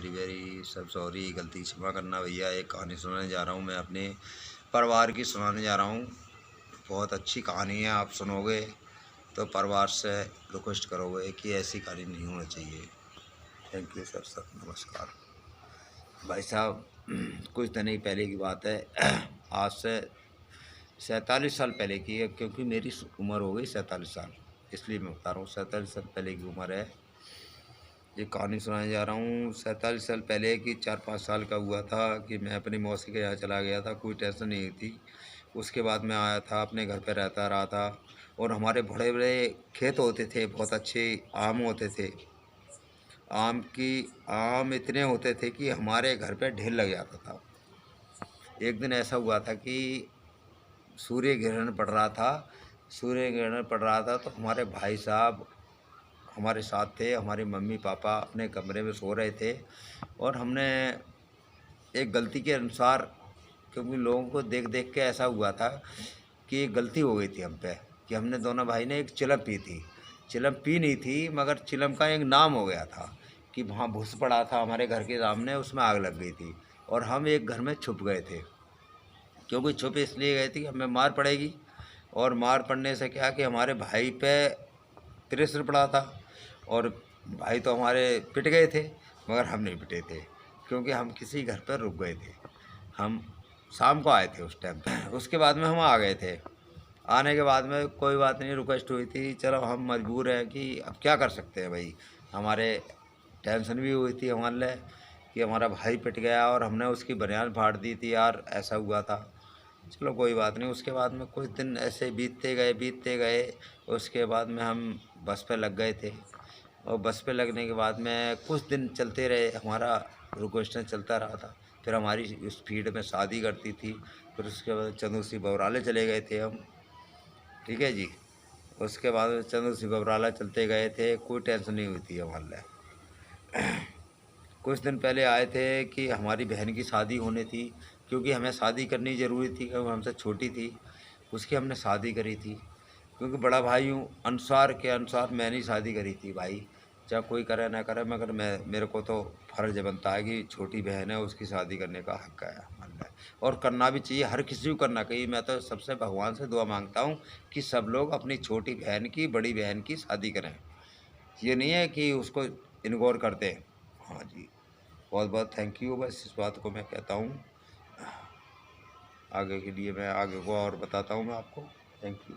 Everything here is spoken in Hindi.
वेरी वेरी सब सॉरी, गलती क्षमा करना भैया। एक कहानी सुनाने जा रहा हूँ मैं, अपने परिवार की सुनाने जा रहा हूँ। बहुत अच्छी कहानी है, आप सुनोगे तो परिवार से रिक्वेस्ट करोगे कि ऐसी कहानी नहीं होनी चाहिए। Thank you sir. सर नमस्कार भाई साहब। कुछ दिन ही पहले की बात है, आज से 47 साल पहले की है, क्योंकि मेरी उम्र हो गई 47 साल, इसलिए मैं बता रहा हूँ। 47 साल पहले की उम्र है। ये कहानी सुनाने जा रहा हूँ 47 साल पहले की। 4-5 साल का हुआ था कि मैं अपनी मौसी के यहाँ चला गया था, कोई टेंशन नहीं थी। उसके बाद मैं आया था, अपने घर पे रहता रहा था। और हमारे बड़े बड़े खेत होते थे, बहुत अच्छे आम होते थे। आम इतने होते थे कि हमारे घर पे ढेर लग जाता था। एक दिन ऐसा हुआ था कि सूर्य ग्रहण पड़ रहा था। सूर्य ग्रहण पड़ रहा था तो हमारे भाई साहब हमारे साथ थे। हमारे मम्मी पापा अपने कमरे में सो रहे थे, और हमने एक गलती के अनुसार, क्योंकि लोगों को देख देख के ऐसा हुआ था कि एक गलती हो गई थी हम पे, कि हमने दोनों भाई ने एक चिलम पी थी। चिलम पी नहीं थी, मगर चिलम का एक नाम हो गया था कि वहाँ भूस पड़ा था हमारे घर के सामने, उसमें आग लग गई थी। और हम एक घर में छुप गए थे, क्योंकि छुप इसलिए गए थे कि हमें मार पड़ेगी। और मार पड़ने से क्या कि हमारे भाई पे प्रेशर पड़ा था, और भाई तो हमारे पिट गए थे, मगर हम नहीं पिटे थे, क्योंकि हम किसी घर पर रुक गए थे। हम शाम को आए थे उस टाइम। उसके बाद में हम आ गए थे। आने के बाद में कोई बात नहीं, रिक्वेस्ट हुई थी, चलो हम मजबूर हैं कि अब क्या कर सकते हैं भाई। हमारे टेंशन भी हुई थी हमारे लिए कि हमारा भाई पिट गया, और हमने उसकी बनियान फाड़ दी थी यार, ऐसा हुआ था। चलो कोई बात नहीं। उसके बाद में कुछ दिन ऐसे बीतते गए। उसके बाद में हम बस पे लग गए थे, और बस पे लगने के बाद में कुछ दिन चलते रहे, हमारा रिक्वेस्टें चलता रहा था। फिर हमारी उस फील्ड में शादी करती थी। फिर उसके बाद चंदू सी बवराले चले गए थे हम, ठीक है जी। उसके बाद में चंदू सी बवराला चलते गए थे, कोई टेंशन नहीं हुई थी हमारे लिए। कुछ दिन पहले आए थे कि हमारी बहन की शादी होनी थी, क्योंकि हमें शादी करनी ज़रूरी थी, क्योंकि हमसे छोटी थी। उसकी हमने शादी करी थी, क्योंकि बड़ा भाई हूँ, अनुसार मैंने ही शादी करी थी भाई। चाहे कोई करे ना करे, मगर मेरे को तो फ़र्ज बनता है कि छोटी बहन है, उसकी शादी करने का हक़ है हमारा, और करना भी चाहिए, हर किसी को करना चाहिए। मैं तो सबसे भगवान से दुआ मांगता हूँ कि सब लोग अपनी छोटी बहन की, बड़ी बहन की शादी करें। ये नहीं है कि उसको इग्नोर कर दें। हाँ जी, बहुत बहुत थैंक यू। बस इस बात को मैं कहता हूँ, आगे के लिए मैं आगे को और बताता हूँ मैं आपको। Thank you.